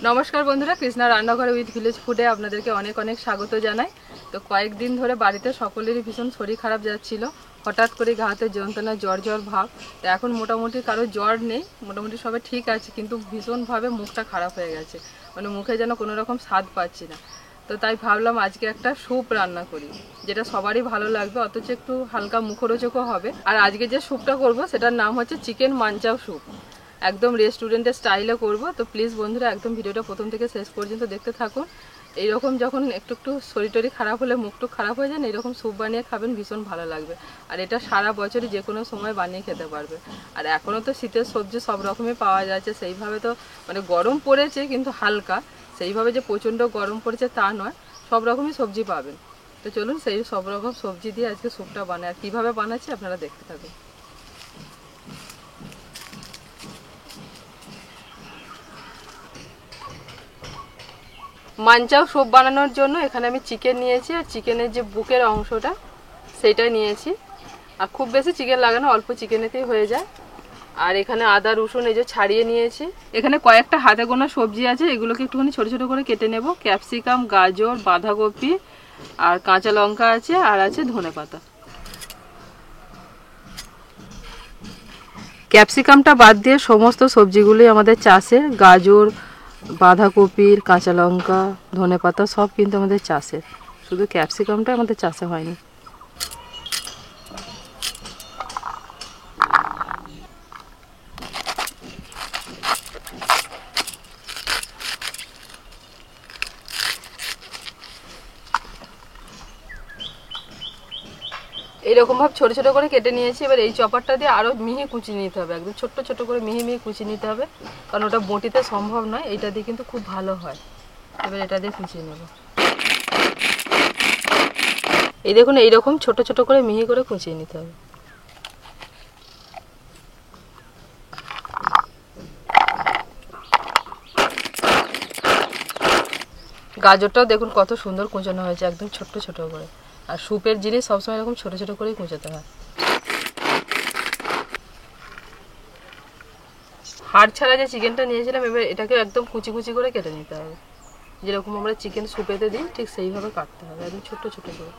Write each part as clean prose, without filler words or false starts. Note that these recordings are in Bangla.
নমস্কার বন্ধুরা, কৃষ্ণা রান্নাঘর উইথ ভিলেজ ফুডে আপনাদেরকে অনেক অনেক স্বাগত জানাই। তো কয়েকদিন ধরে বাড়িতে সকলেরই ভীষণ শরীর খারাপ যাচ্ছিল, হঠাৎ করে গা হাতে যন্ত্রণা, জ্বর জ্বর ভাব। তো এখন মোটামুটি কারো জ্বর নেই, মোটামুটি সবাই ঠিক আছে, কিন্তু ভীষণভাবে মুখটা খারাপ হয়ে গেছে, মানে মুখে যেন কোনো রকম স্বাদ পাচ্ছি না। তো তাই ভাবলাম আজকে একটা স্যুপ রান্না করি, যেটা সবারই ভালো লাগবে, অথচ একটু হালকা মুখরোচকও হবে। আর আজকে যে স্যুপটা করব সেটার নাম হচ্ছে চিকেন মানচাও স্যুপ। একদম রেস্টুরেন্টের স্টাইলে করব। তো প্লিজ বন্ধুরা একদম ভিডিওটা প্রথম থেকে শেষ পর্যন্ত দেখতে থাকুন। এইরকম যখন একটু একটু শরীর টরি খারাপ হলে, মুখটুক খারাপ হয়ে যায় না, এরকম স্যুপ বানিয়ে খাবেন, ভীষণ ভালো লাগবে। আর এটা সারা বছরই যে কোনো সময় বানিয়ে খেতে পারবে। আর এখনও তো শীতের সবজি সব রকমই পাওয়া যাচ্ছে, সেইভাবে তো মানে গরম পড়েছে কিন্তু হালকা, সেইভাবে যে প্রচণ্ড গরম পড়েছে তা নয়, সব রকমই সবজি পাবেন। তো চলুন সেই সব রকম সবজি দিয়ে আজকে স্যুপটা বানায়, আর কীভাবে বানাচ্ছি আপনারা দেখতে থাকুন। মানচাও স্যুপ বানানোর জন্য এখানে আমি চিকেন নিয়েছি, আর চিকেনের যে বুকের অংশটা সেইটাই নিয়েছি। আর খুব বেশি চিকেন লাগে না, অল্প চিকেনেতেই হয়ে যায়। আর এখানে আদা রসুন এই যে ছাড়িয়ে নিয়েছি। এখানে কয়েকটা হাতে গোনা সবজি আছে, এগুলোকে একটুখানি ছোটো ছোটো করে কেটে নেব। ক্যাপসিকাম, গাজর, বাঁধাকপি, আর কাঁচা লঙ্কা আছে, আর আছে ধনেপাতা। ক্যাপসিকামটা বাদ দিয়ে সমস্ত সবজিগুলোই আমাদের চাষের। গাজর, বাঁধাকপির, কাঁচা লঙ্কা, ধনেপাতা সব কিন্তু আমাদের চাষের, শুধু ক্যাপসিকামটা আমাদের চাষে হয়নি। এইরকম ভাবে ছোট ছোট করে কেটে নিয়েছি। এবার এই চপারটা দিয়ে আরো মিহি কুচি নিতে হবে, একদম ছোট্ট ছোট করে মিহি মিহি কুচি নিতে হবে, কারণ ওটা বটিতে সম্ভব নয়, এইটা দিয়ে কিন্তু খুব ভালো হয়। এবার এটা দিয়ে কুচিয়ে নেব। এই দেখুন, এইরকম ছোট ছোট করে মিহি করে কুচিয়ে নিতে হবে। গাজরটাও দেখুন কত সুন্দর কুচানো হয়েছে, একদম ছোট্ট ছোট করে। আর স্যুপের জিনিস সবসময় এরকম ছোট ছোট করেই কুচাতে হয়। হাড় ছাড়া যে চিকেনটা নিয়েছিলাম, এবার এটাকে একদম কুচি কুচি করে কেটে নিতে হবে, যেরকম আমরা চিকেন স্যুপেতে দিই ঠিক সেইভাবে কাটতে হবে, একদম ছোট ছোট করে।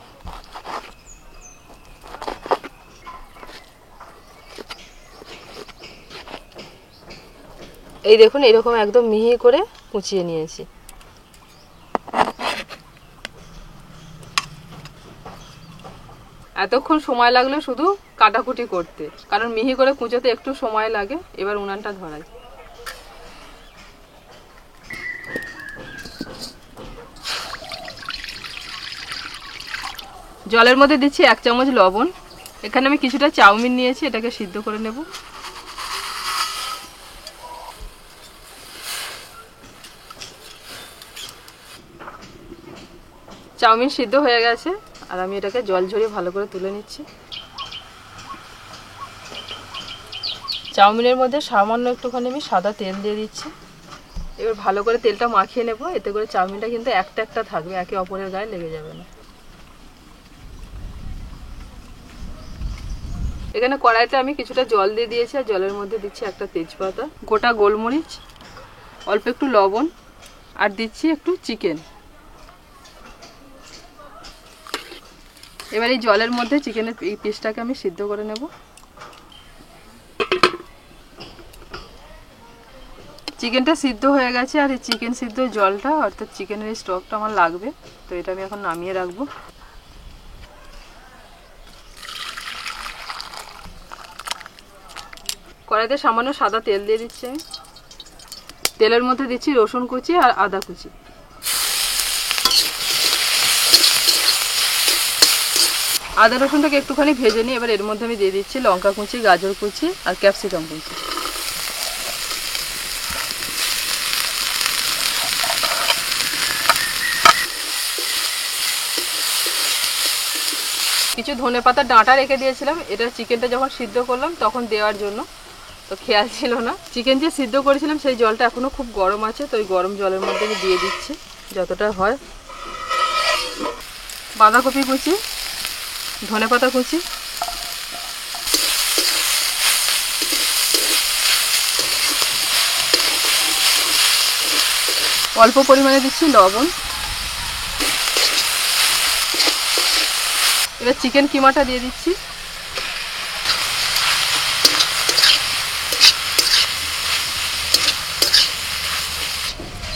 এই দেখুন, এরকম একদম মিহি করে কুচিয়ে নিয়েছি। এতক্ষণ সময় লাগলো শুধু কাটাকুটি করতে, কারণ মিহি করে কুচোতে একটু সময় লাগে। এবার উনানটা ধরাই। জলের মধ্যে দিচ্ছি 1 চামচ লবণ। এখানে আমি কিছুটা চাউমিন নিয়েছি, এটাকে সিদ্ধ করে নেব। চাউমিন সিদ্ধ হয়ে গেছে, আর আমি এটাকে জল ঝরিয়ে ভালো করে তুলে নিচ্ছি। চাউমিনের মধ্যে সামান্য একটুখানি আমি সাদা তেল দিয়ে দিচ্ছি। এবার ভালো করে তেলটা মাখিয়ে নেব, এতে করে চাউমিনটা কিন্তু একটা একটা থাকবে, একে অপরের গায়ে লেগে যাবে না। এখানে কড়াইতে আমি কিছুটা জল দিয়ে দিয়েছি, আর জলের মধ্যে দিচ্ছি একটা তেজপাতা, গোটা গোলমরিচ, অল্প একটু লবণ, আর দিচ্ছি একটু চিকেন। এবার এই জলের মধ্যে চিকেনের এই পিসটাকে আমি সিদ্ধ করে নেব। চিকেনটা সিদ্ধ হয়ে গেছে, আর এই চিকেন সিদ্ধ জলটা অর্থাৎ চিকেনের এই স্টকটা আমার লাগবে, তো এটা আমি এখন নামিয়ে রাখবো। কড়াইতে সামান্য সাদা তেল দিয়ে দিচ্ছি আমি। তেলের মধ্যে দিচ্ছি রসুন কুচি আর আদা কুচি। আদা রসুনটাকে একটুখানি ভেজে নিই। এবার এর মধ্যে আমি দিয়ে দিচ্ছি লঙ্কা কুচি, গাজর কুচি, আর ক্যাপসিকাম কুচি। কিছু ধনেপাতার ডাঁটা রেখে দিয়েছিলাম, এটা চিকেনটা যখন সিদ্ধ করলাম তখন দেওয়ার জন্য, তো খেয়াল ছিল না। চিকেন যে সিদ্ধ করেছিলাম সেই জলটা এখনো খুব গরম আছে, তো ওই গরম জলের মধ্যে আমি দিয়ে দিচ্ছি যতটা হয়। বাঁধাকপি কুচি, ধনেপাতা কুচি, অল্প পরিমাণে দিচ্ছি লবণ। এবার চিকেন কিমাটা দিয়ে দিচ্ছি।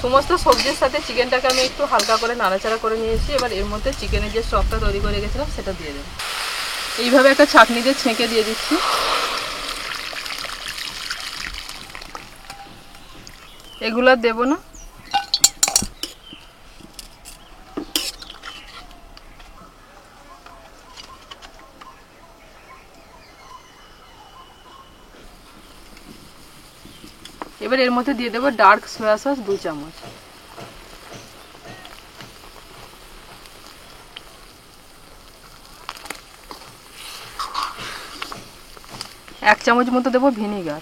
সমস্ত সবজির সাথে চিকেনটাকে আমি একটু হালকা করে নাড়াচাড়া করে নিয়েছি। এবার এর মধ্যে চিকেনের যে স্টকটা তৈরি করে রেখেছিলাম সেটা দিয়ে দেবো। এইভাবে একটা ছাঁকনি দিয়ে ছেঁকে দিয়ে দিচ্ছি। এগুলো আর দেবো না। এবার এর মধ্যে দিয়ে দেবো ডার্ক সয়া সস 2 চামচ। এক চামচ মতো দেবো ভিনিগার।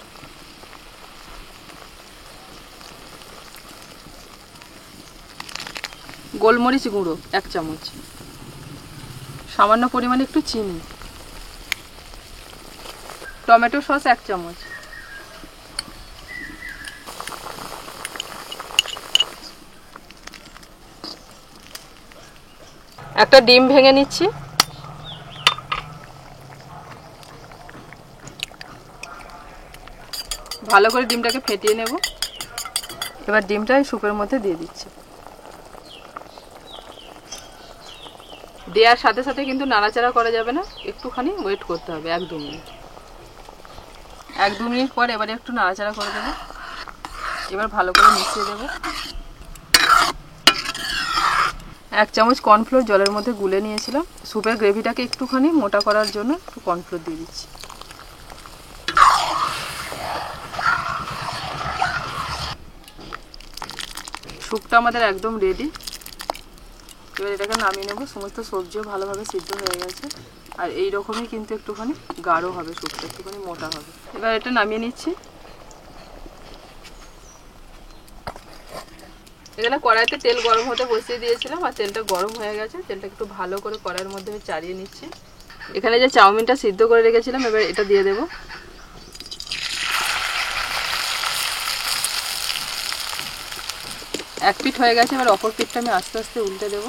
গোলমরিচ গুঁড়ো 1 চামচ। সামান্য পরিমাণে একটু চিনি। টমেটো সস 1 চামচ। একটা ডিম ভেঙে নিচ্ছি। ভালো করে ডিমটাকে ফেটিয়ে নেব। এবার ডিমটা এই স্যুপের মধ্যে দিয়ে দিচ্ছি। দেওয়ার সাথে সাথে কিন্তু নাড়াচাড়া করা যাবে না, একটুখানি ওয়েট করতে হবে 1-2 মিনিট। 1-2 মিনিট পর এবারে একটু নাড়াচাড়া করে দেবো। এবার ভালো করে মিশিয়ে দেবো। 1 চামচ কর্নফ্লোর জলের মধ্যে গুলে নিয়েছিলাম। স্যুপের গ্রেভিটাকে একটুখানি মোটা করার জন্য একটু কর্নফ্লোর দিয়ে দিচ্ছি। স্যুপটা আমাদের একদম রেডি। এবার এটাকে নামিয়ে নেব। সমস্ত সবজিও ভালোভাবে সিদ্ধ হয়ে গেছে। আর এই রকমই কিন্তু একটুখানি গাঢ় হবে স্যুপটা, একটুখানি মোটা হবে। এবার এটা নামিয়ে নিচ্ছি। এখানে কড়াইতে তেল গরম হতে বসিয়ে দিয়েছিলাম আর তেলটা গরম হয়ে গেছে। তেলটা একটু ভালো করে কড়াইয়ের মধ্যে চাড়িয়ে নিচ্ছি। এখানে যে চাউমিনটা সিদ্ধ করে রেখেছিলাম এবার এটা দিয়ে দেবো। এক পিঠ হয়ে গেছে, এবার অপর পিঠটা আমি আস্তে আস্তে উল্টে দেবো।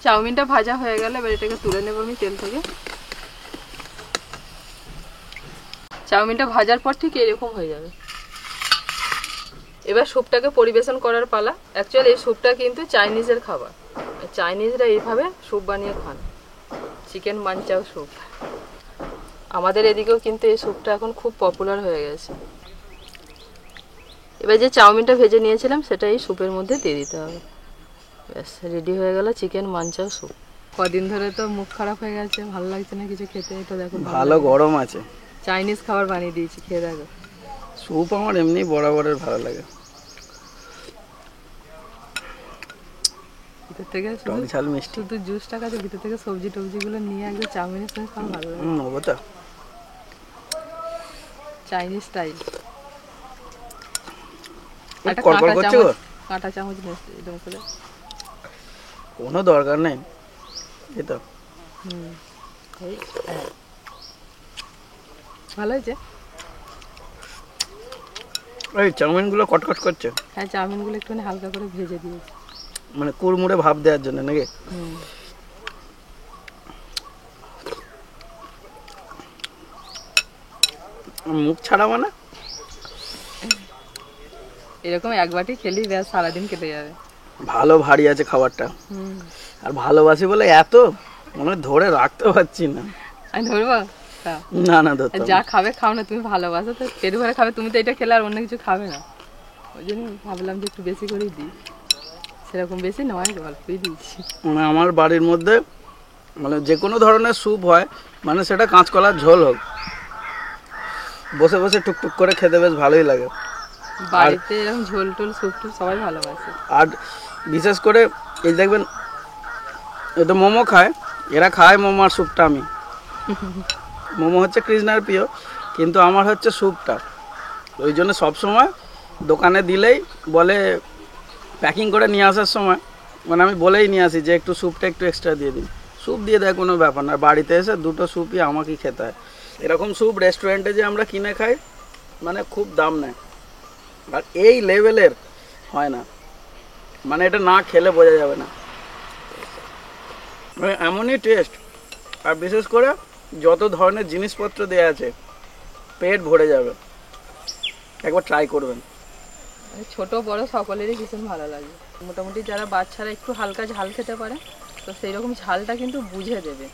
চাউমিনটা ভাজা হয়ে গেলে এবার এটাকে তুলে নেব আমি তেল থেকে। চাউমিনটা ভাজার পর ঠিক এরকম হয়ে যাবে। এবার স্যুপটাকে পরিবেশন করার পালা। অ্যাকচুয়ালি এই স্যুপটা কিন্তু চাইনিজের খাবার। চাইনিজরা এইভাবে স্যুপ বানিয়ে খান, চিকেন মানচাও স্যুপ। আমাদের এদিকেও কিন্তু এই স্যুপটা এখন খুব পপুলার হয়ে গেছে। এবার যে চাউমিনটা ভেজে নিয়েছিলাম সেটা এই স্যুপের মধ্যে দিয়ে দিতে হবে। ব্যাস রেডি হয়ে গেল চিকেন মানচাও স্যুপ। কদিন ধরে তো মুখ খারাপ হয়ে গেছে, ভালো লাগছে না কিছু খেতে। এটা দেখো ভালো গরম আছে, চাইনিজ খাবার বানিয়ে দিয়েছি, খেয়ে দেখো। স্যুপ আমার এমনি বরাবরের ভালো লাগে। ভিতর থেকে টক ঝাল মিষ্টি শুধু জুসটা খাচ্ছে, ভিতর থেকে সবজি টবজিগুলো নিয়ে একদম চাউমিনের সঙ্গে খাওয়া ভালো লাগে। নেবো তো চাইনিজ স্টাইল। একটা কড়কড় করছে গো। কাঁটা চামচ এরকম করে। কোনো দরকার নেই এই তো। ভালো হয়েছে। এই চাউমিনগুলো কটকট করছে। হ্যাঁ, চাউমিনগুলো একটুখানি হালকা করে ভেজে দিয়েছি, মানে কুড়মুড়ে ভাব দেওয়ার জন্য নাকি? মুখ ছাড়াবো না, এরকম এক বাটি খেলেই ব্যাস সারাদিন কেটে যাবে। ভালো ভারী আছে খাবারটা। আর ভালোবাসি বলে এত মনে ধরে রাখতে পারছি না। আমি ধরবো না না ধরতে যা খাবে খাও না, তুমি ভালোবাসো তো পেট ভরে খাবে। তুমি তো এটা খেলে আর অন্য কিছু খাবে না, ওই জন্য ভাবলাম যে একটু বেশি করেই দিই। সেরকম বেশি নয়, অল্পই দিয়েছি। মানে আমার বাড়ির মধ্যে মানে যে কোনো ধরনের স্যুপ হয়, মানে সেটা কাঁচকলার ঝোল হোক, বসে বসে টুকটুক করে খেতে বেশ ভালোই লাগে। বাড়িতে এরকম ঝোল টোল স্যুপ টুপ সবাই ভালোবাসে। আর বিশেষ করে এই দেখবেন এটা মোমো খায়, এরা খায় মোমো আর স্যুপটা। আমি মোমো হচ্ছে কৃষ্ণার প্রিয়, কিন্তু আমার হচ্ছে স্যুপটা। ওই জন্য সবসময় দোকানে দিলেই বলে প্যাকিং করে নিয়ে আসার সময়, মানে আমি বলেই নিয়ে আসি যে একটু স্যুপটা একটু এক্সট্রা দিয়ে দিন। স্যুপ দিয়ে দেয় কোনো ব্যাপার না, বাড়িতে এসে দুটো স্যুপই আমাকেই খেতে হয়। এরকম স্যুপ রেস্টুরেন্টে যে আমরা কিনে খাই, মানে খুব দাম নেয়, আর এই লেভেলের হয় না, মানে এটা না খেলে বোঝা যাবে না, মানে এমনই টেস্ট। আর বিশেষ করে যত ধরনের জিনিসপত্র দেওয়া আছে পেট ভরে যাবে, একবার ট্রাই করবেন। মানে ছোট বড় সকলেরই ভীষণ ভালো লাগে। মোটামুটি যারা বাচ্চারা একটু হালকা ঝাল খেতে পারে তো সেই রকম ঝালটা কিন্তু বুঝে দেবে।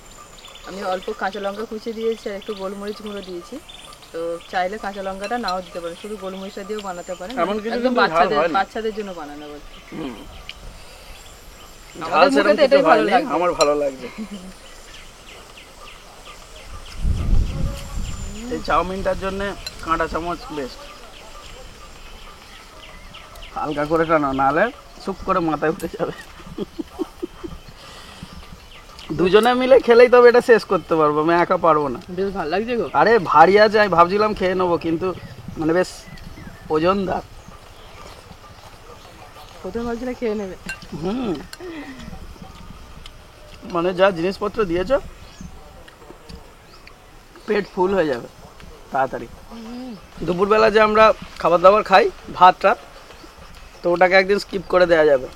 আমি অল্প কাঁচা লঙ্কা কুচি দিয়েছি আর একটু গোলমরিচ গুঁড়ো দিয়েছি, তো চাইলে কাঁচা লঙ্কাটা নাও দিতে পারে, শুধু গোলমরিচটা দিয়েও বানাতে পারে। এমন কিছু একদম কিন্তু ঝাল হয়নি। বাচ্চাদের জন্য বানানো বলছি। ঝাল আমাদের সেরকম মুখে তো কিছু এটাই ভালো হয়নি, লাগবে। আমার ভালো লাগছে। এই চাউমিনটার জন্য কাঁটা চামচ বেস্ট, হালকা করে টানো, নাহলে সুপ করে মাথায় উঠে যাবে। দুজনে মিলে খেলেই তবে এটা শেষ করতে পারবো, আমি একা পারবো না। বেশ ভালো লাগছে গো। আরে ভারী আছে, আমি ভাবছিলাম খেয়ে নেবো, কিন্তু মানে বেশ ওজনদার। প্রথমে ভাবছিলাম খেয়ে নেবে। হুম, মানে যা জিনিসপত্র দিয়েছো পেট ফুল হয়ে যাবে তাড়াতাড়ি। দুপুরবেলা যে আমরা খাবার দাবার খাই ভাত টাত, তো ওটাকে একদিন স্কিপ করে দেওয়া যাবে,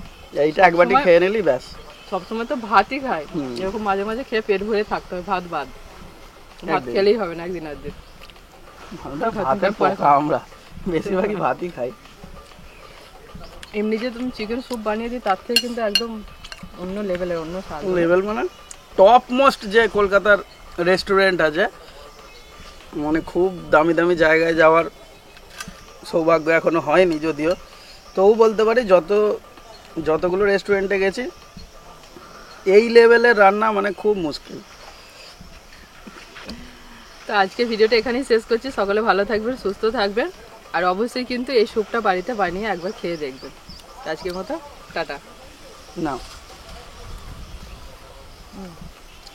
এইটা এক বাটি খেয়ে নিলি ব্যাস। সবসময় তো ভাতই খাই, এরকম মাঝে মাঝে খেয়ে পেট ভরে থাকতে হবে, ভাত বাদ। ভাত খেলেই হবে না একদিন একদিন। ভাতের পোকা, আমরা বেশিরভাগই ভাতই খাই। এমনি যে তুমি চিকেন স্যুপ বানিয়ে দিই তার থেকে কিন্তু একদম অন্য লেভেলের, অন্য স্বাদ। লেভেল মানে টপ মোস্ট যে কলকাতার রেস্টুরেন্ট আছে, মানে খুব দামি দামি জায়গায় যাওয়ার সৌভাগ্য এখনো হয়নি যদিও, তবু বলতে পারি যতগুলো রেস্টুরেন্টে গেছি এই লেভেলের রান্না মানে খুব মুশকিল। তো আজকে ভিডিওটা এখানেই শেষ করছি। সকলে ভালো থাকবেন, সুস্থ থাকবেন, আর অবশ্যই কিন্তু এই স্যুপটা বাড়িতে বানিয়ে একবার খেয়ে দেখবেন। আজকের মতো টাটা। না